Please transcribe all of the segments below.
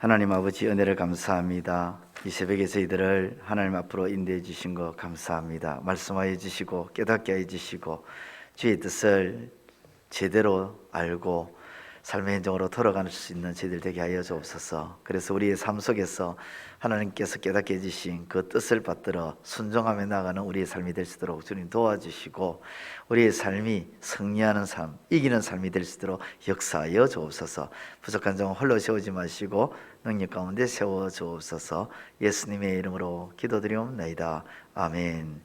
하나님 아버지 은혜를 감사합니다. 이 새벽에 저희들을 하나님 앞으로 인도해 주신 것 감사합니다. 말씀하여 주시고 깨닫게 해 주시고 주의 뜻을 제대로 알고 삶의 현장으로 돌아갈 수 있는 저희들 되게 하여 주옵소서. 그래서 우리의 삶 속에서 하나님께서 깨닫게 해주신 그 뜻을 받들어 순종하며 나가는 우리의 삶이 될 수 있도록 주님 도와주시고, 우리의 삶이 승리하는 삶, 이기는 삶이 될 수 있도록 역사하여 주옵소서. 부족한 점 홀로 세우지 마시고 능력 가운데 세워 주옵소서. 예수님의 이름으로 기도드리옵나이다. 아멘.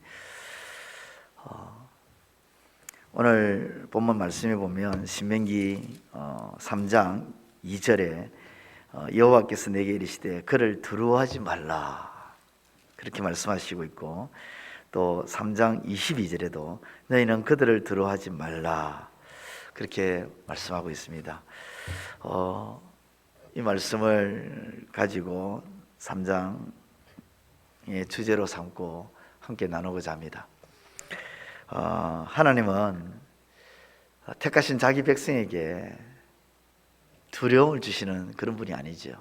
오늘 본문 말씀에 보면 신명기 3장 2절에 여호와께서 내게 이르시되 그를 두려워하지 말라, 그렇게 말씀하시고 있고, 또 3장 22절에도 너희는 그들을 두려워하지 말라, 그렇게 말씀하고 있습니다. 이 말씀을 가지고 3장의 주제로 삼고 함께 나누고자 합니다. 하나님은 택하신 자기 백성에게 두려움을 주시는 그런 분이 아니죠.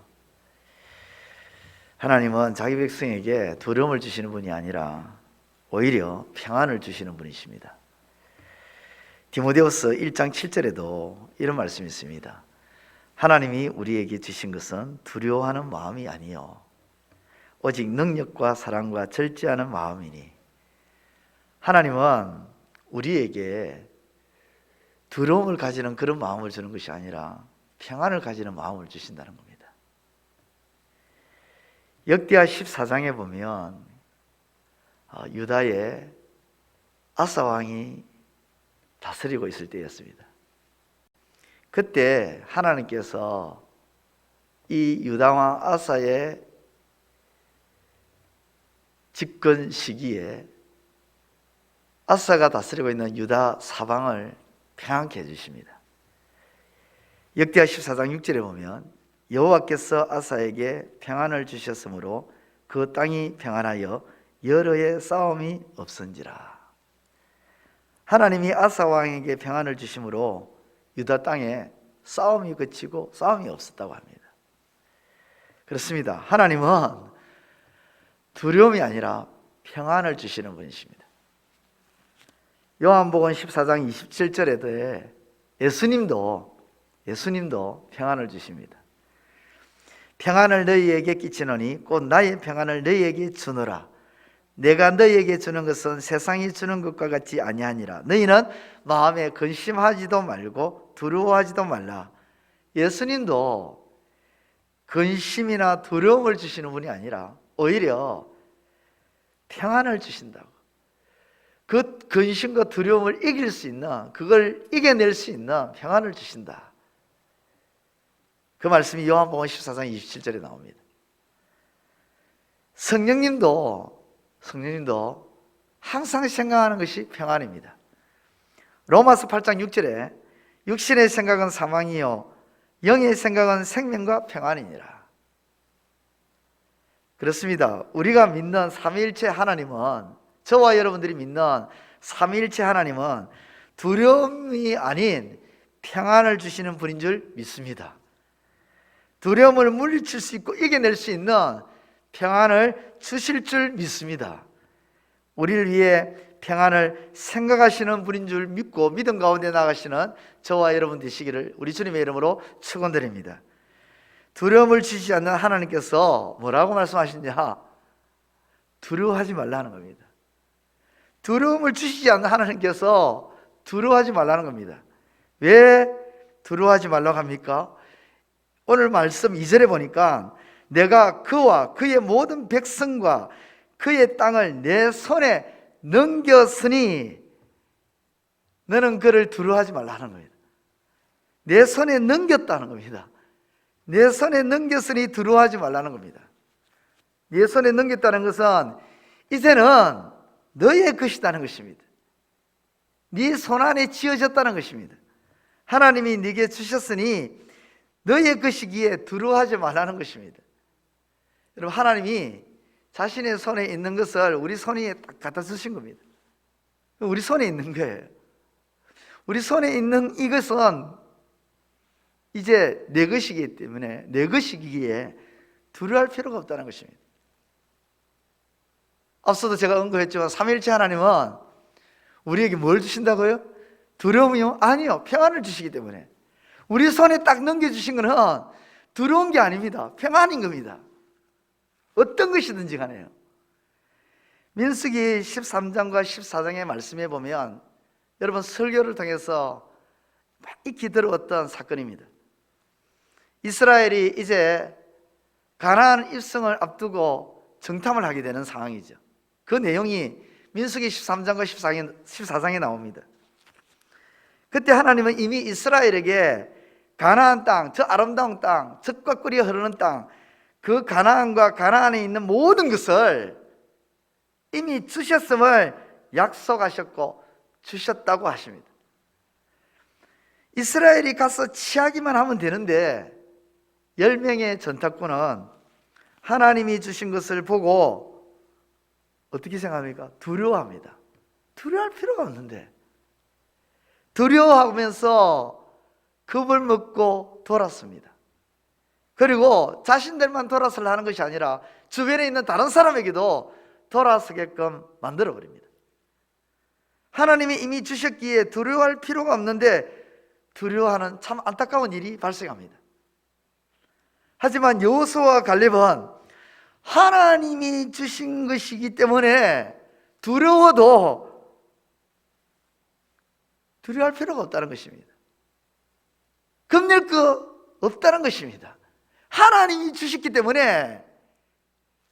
하나님은 자기 백성에게 두려움을 주시는 분이 아니라 오히려 평안을 주시는 분이십니다. 디모데후서 1장 7절에도 이런 말씀이 있습니다. 하나님이 우리에게 주신 것은 두려워하는 마음이 아니요 오직 능력과 사랑과 절제하는 마음이니, 하나님은 우리에게 두려움을 가지는 그런 마음을 주는 것이 아니라 평안을 가지는 마음을 주신다는 겁니다. 역대하 14장에 보면 유다의 아사 왕이 다스리고 있을 때였습니다. 그때 하나님께서 이 유다 왕 아사의 집권 시기에 아사가 다스리고 있는 유다 사방을 평안케 해주십니다. 역대하 14장 6절에 보면 여호와께서 아사에게 평안을 주셨으므로 그 땅이 평안하여 여러 해 싸움이 없은지라. 하나님이 아사 왕에게 평안을 주심으로 유다 땅에 싸움이 그치고 싸움이 없었다고 합니다. 그렇습니다. 하나님은 두려움이 아니라 평안을 주시는 분이십니다. 요한복음 14장 27절에도 예수님도 평안을 주십니다. 평안을 너희에게 끼치노니 곧 나의 평안을 너희에게 주노라. 내가 너희에게 주는 것은 세상이 주는 것과 같지 아니하니라. 너희는 마음에 근심하지도 말고 두려워하지도 말라. 예수님도 근심이나 두려움을 주시는 분이 아니라 오히려 평안을 주신다고. 그 근심과 두려움을 이길 수 있는, 그걸 이겨낼 수 있는 평안을 주신다. 그 말씀이 요한복음 14장 27절에 나옵니다. 성령님도 항상 생각하는 것이 평안입니다. 로마서 8장 6절에 육신의 생각은 사망이요 영의 생각은 생명과 평안이니라. 그렇습니다. 우리가 믿는 삼위일체 하나님은, 저와 여러분들이 믿는 삼위일체 하나님은 두려움이 아닌 평안을 주시는 분인 줄 믿습니다. 두려움을 물리칠 수 있고 이겨낼 수 있는 평안을 주실 줄 믿습니다. 우리를 위해 평안을 생각하시는 분인 줄 믿고 믿음 가운데 나가시는 저와 여러분 되시기를 우리 주님의 이름으로 축원드립니다. 두려움을 주시지 않는 하나님께서 뭐라고 말씀하시냐? 두려워하지 말라는 겁니다. 두려움을 주시지 않는 하나님께서 두려워하지 말라는 겁니다. 왜 두려워하지 말라고 합니까? 오늘 말씀 2절에 보니까 내가 그와 그의 모든 백성과 그의 땅을 내 손에 넘겼으니 너는 그를 두려워하지 말라는 겁니다. 내 손에 넘겼다는 겁니다. 내 손에 넘겼으니 두려워하지 말라는 겁니다. 내 손에 넘겼다는 것은 이제는 너의 것이라는 것입니다. 네 손 안에 지어졌다는 것입니다. 하나님이 네게 주셨으니 너의 것이기에 두려워하지 말라는 것입니다. 여러분, 하나님이 자신의 손에 있는 것을 우리 손에 딱 갖다 주신 겁니다. 우리 손에 있는 거예요. 우리 손에 있는 이것은 이제 내 것이기 때문에, 내 것이기에 두려워할 필요가 없다는 것입니다. 앞서도 제가 언급했지만 삼위일체 하나님은 우리에게 뭘 주신다고요? 두려움이요? 아니요, 평안을 주시기 때문에. 우리 손에 딱 넘겨주신 것은 두려운 게 아닙니다. 평안인 겁니다. 어떤 것이든지 간에요. 민수기 13장과 14장의 말씀에 보면 여러분 설교를 통해서 익히 들어왔던 사건입니다. 이스라엘이 이제 가나안 입성을 앞두고 정탐을 하게 되는 상황이죠. 그 내용이 민수기 13장과 14장에 나옵니다. 그때 하나님은 이미 이스라엘에게 가나안 땅, 저 아름다운 땅, 젖과 꿀이 흐르는 땅, 그 가나안과 가나안에 있는 모든 것을 이미 주셨음을 약속하셨고 주셨다고 하십니다. 이스라엘이 가서 취하기만 하면 되는데 10명의 전탁꾼은 하나님이 주신 것을 보고 어떻게 생각합니까? 두려워합니다. 두려워할 필요가 없는데 두려워하면서 겁을 먹고 돌았습니다. 그리고 자신들만 돌아서려 하는 것이 아니라 주변에 있는 다른 사람에게도 돌아서게끔 만들어버립니다. 하나님이 이미 주셨기에 두려워할 필요가 없는데 두려워하는 참 안타까운 일이 발생합니다. 하지만 여호수아와 갈렙은 하나님이 주신 것이기 때문에 두려워도 두려워할 필요가 없다는 것입니다. 겁낼 거 없다는 것입니다. 하나님이 주셨기 때문에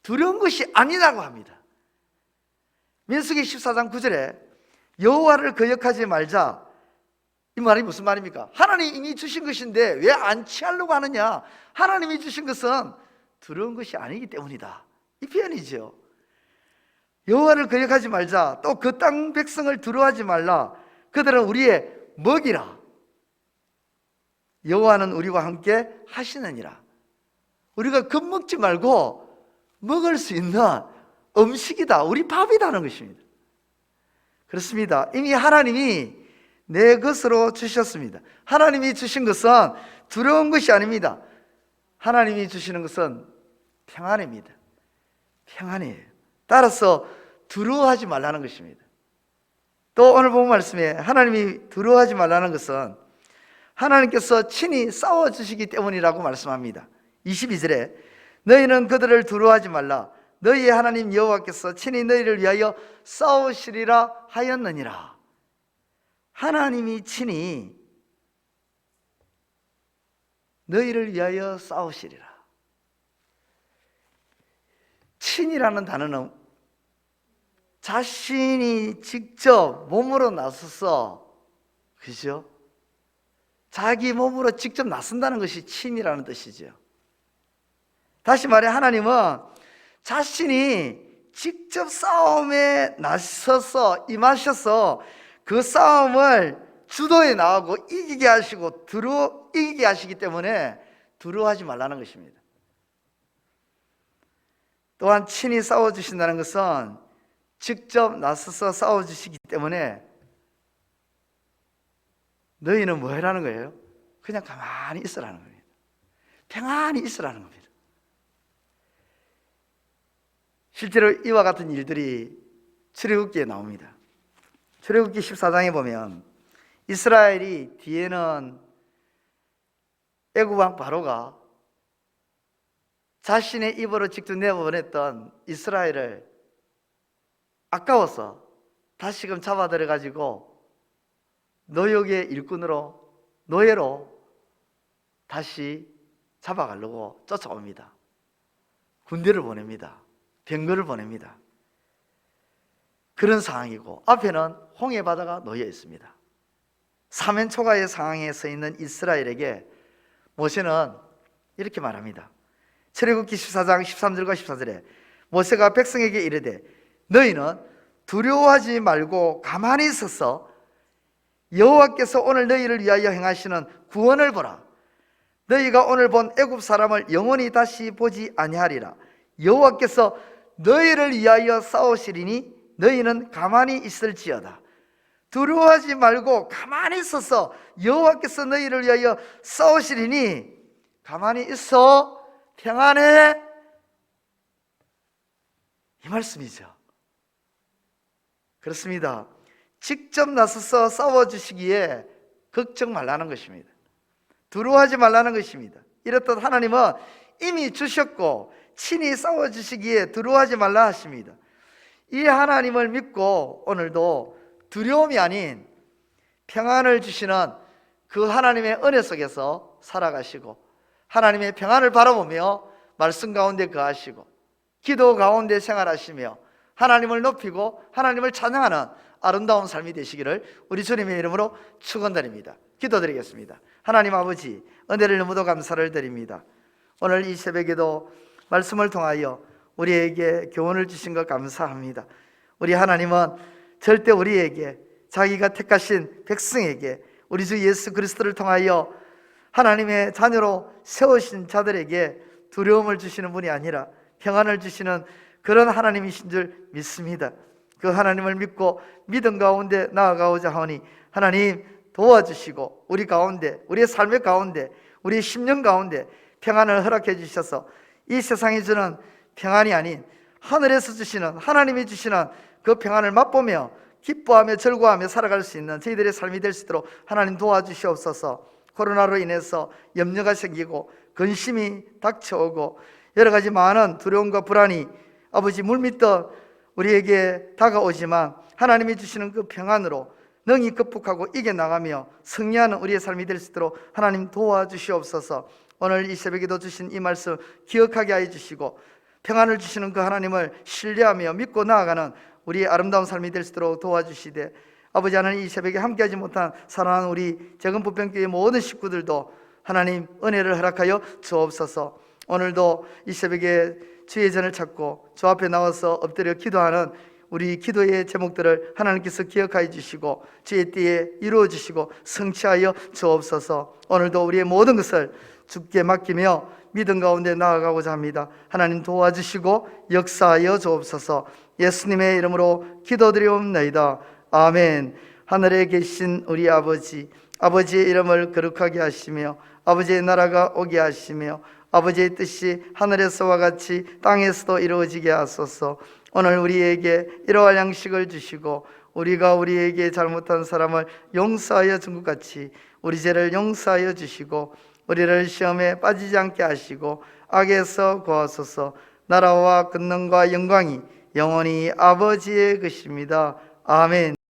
두려운 것이 아니라고 합니다. 민수기 14장 9절에 여호와를 거역하지 말자, 이 말이 무슨 말입니까? 하나님이 이미 주신 것인데 왜 안 취하려고 하느냐? 하나님이 주신 것은 두려운 것이 아니기 때문이다, 이 표현이죠. 여호와를 거역하지 말자, 또 그 땅 백성을 두려워하지 말라. 그들은 우리의 먹이라. 여호와는 우리와 함께 하시느니라. 우리가 겁먹지 말고 먹을 수 있는 음식이다, 우리 밥이다는 것입니다. 그렇습니다. 이미 하나님이 내 것으로 주셨습니다. 하나님이 주신 것은 두려운 것이 아닙니다. 하나님이 주시는 것은 평안입니다. 평안이에요. 따라서 두려워하지 말라는 것입니다. 또 오늘 본 말씀에 하나님이 두려워하지 말라는 것은 하나님께서 친히 싸워주시기 때문이라고 말씀합니다. 22절에 너희는 그들을 두려워하지 말라. 너희의 하나님 여호와께서 친히 너희를 위하여 싸우시리라 하였느니라. 하나님이 친히 너희를 위하여 싸우시리라. 친이라는 단어는 자신이 직접 몸으로 나서서, 그죠? 자기 몸으로 직접 나선다는 것이 친이라는 뜻이죠. 다시 말해 하나님은 자신이 직접 싸움에 나서서 임하셔서 그 싸움을 주도해 나가고 이기게 하시고 이기게 하시기 때문에 두려워하지 말라는 것입니다. 또한 친히 싸워주신다는 것은 직접 나서서 싸워주시기 때문에 너희는 뭐 해라는 거예요? 그냥 가만히 있으라는 겁니다. 평안히 있으라는 겁니다. 실제로 이와 같은 일들이 출애굽기에 나옵니다. 출애굽기 14장에 보면 이스라엘이 뒤에는 애굽 왕 바로가 자신의 입으로 직접 내보냈던 이스라엘을 아까워서 다시금 잡아들여 가지고 노역의 일꾼으로, 노예로 다시 잡아가려고 쫓아옵니다. 군대를 보냅니다. 병거를 보냅니다. 그런 상황이고 앞에는 홍해 바다가 놓여 있습니다. 사면초가의 상황에 서 있는 이스라엘에게 모세는 이렇게 말합니다. 출애굽기 14장 13절과 14절에 모세가 백성에게 이르되 너희는 두려워하지 말고 가만히 있어서 여호와께서 오늘 너희를 위하여 행하시는 구원을 보라. 너희가 오늘 본 애굽 사람을 영원히 다시 보지 아니하리라. 여호와께서 너희를 위하여 싸우시리니 너희는 가만히 있을지어다. 두려워하지 말고 가만히 있어서 여호와께서 너희를 위하여 싸우시리니 가만히 있어, 평안해, 이 말씀이죠. 그렇습니다. 직접 나서서 싸워주시기에 걱정 말라는 것입니다. 두려워하지 말라는 것입니다. 이렇듯 하나님은 이미 주셨고 친히 싸워주시기에 두려워하지 말라 하십니다. 이 하나님을 믿고 오늘도 두려움이 아닌 평안을 주시는 그 하나님의 은혜 속에서 살아가시고 하나님의 평안을 바라보며 말씀 가운데 거하시고 기도 가운데 생활하시며 하나님을 높이고 하나님을 찬양하는 아름다운 삶이 되시기를 우리 주님의 이름으로 축원드립니다. 기도드리겠습니다. 하나님 아버지, 은혜를 너무도 감사를 드립니다. 오늘 이 새벽에도 말씀을 통하여 우리에게 교훈을 주신 것 감사합니다. 우리 하나님은 절대 우리에게, 자기가 택하신 백성에게, 우리 주 예수 그리스도를 통하여 하나님의 자녀로 세우신 자들에게 두려움을 주시는 분이 아니라 평안을 주시는 그런 하나님이신 줄 믿습니다. 그 하나님을 믿고 믿음 가운데 나아가고자 하오니 하나님 도와주시고 우리 가운데, 우리의 삶의 가운데, 우리의 심령 가운데 평안을 허락해 주셔서 이 세상이 주는 평안이 아닌 하늘에서 주시는, 하나님이 주시는 그 평안을 맛보며 기뻐하며 즐거워하며 살아갈 수 있는 저희들의 삶이 될 수 있도록 하나님 도와주시옵소서. 코로나로 인해서 염려가 생기고 근심이 닥쳐오고 여러 가지 많은 두려움과 불안이 아버지 물밀듯 우리에게 다가오지만 하나님이 주시는 그 평안으로 능히 극복하고 이겨나가며 승리하는 우리의 삶이 될 수 있도록 하나님 도와주시옵소서. 오늘 이 새벽에도 주신 이 말씀 기억하게 하여 주시고 평안을 주시는 그 하나님을 신뢰하며 믿고 나아가는 우리의 아름다운 삶이 될 수 있도록 도와주시되, 아버지 하나님, 이 새벽에 함께하지 못한 사랑하는 우리 재건부평교회 모든 식구들도 하나님 은혜를 허락하여 주옵소서. 오늘도 이 새벽에 주의 전을 찾고 주 앞에 나와서 엎드려 기도하는 우리 기도의 제목들을 하나님께서 기억하여 주시고 주의 때에 이루어 주시고 성취하여 주옵소서. 오늘도 우리의 모든 것을 주께 맡기며 믿음 가운데 나아가고자 합니다. 하나님 도와주시고 역사하여 주옵소서. 예수님의 이름으로 기도드리옵나이다. 아멘. 하늘에 계신 우리 아버지, 아버지의 이름을 거룩하게 하시며 아버지의 나라가 오게 하시며 아버지의 뜻이 하늘에서와 같이 땅에서도 이루어지게 하소서. 오늘 우리에게 일용할 양식을 주시고 우리가 우리에게 잘못한 사람을 용서하여 준 것 같이 우리 죄를 용서하여 주시고 우리를 시험에 빠지지 않게 하시고 악에서 구하소서. 나라와 권능과 영광이 영원히 아버지의 것입니다. 아멘.